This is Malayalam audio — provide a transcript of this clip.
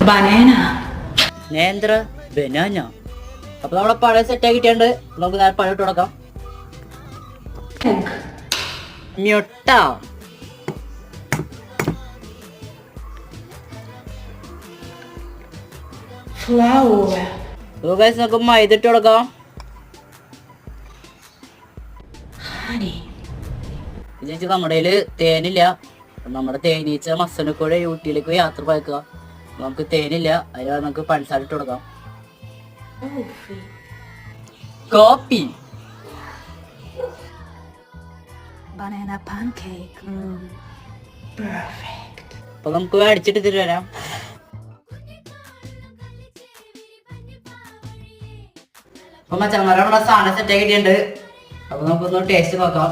banana. നേന്ത്ര ബനാന. അപ്പൊ നമ്മളെ പഴം സെറ്റ് ആക്കിയിട്ടുണ്ട്. നമുക്ക് നേരെ പഴം ഇട്ട് കൊടുക്കാം. Egg. മുട്ട. Flour. So guys, നമുക്ക് മൈദ ഇട്ട് കൊടുക്കാം. Honey. ചേച്ചി നമ്മുടെ കയ്യില് തേനില്ല. നമ്മുടെ തേനീച്ച മസനക്കോടെ ഊട്ടിയിലേക്ക് യാത്ര പോയേക്കുക. നമുക്ക് തേനില്ല, അതിന് നമുക്ക് പഞ്ചസാര ഇട്ട് കൊടുക്കാം. Coffee. Copy. Banana pancake. Perfect. അപ്പൊ നമുക്ക് അടിച്ചിട്ട് തിരി വരാം. അപ്പൊ മച്ചന്മാരെ നമ്മുടെ സാധനം സെറ്റ് ആക്കിയിട്ടുണ്ട്. അപ്പൊ നമുക്കൊന്ന് ടേസ്റ്റ് നോക്കാം.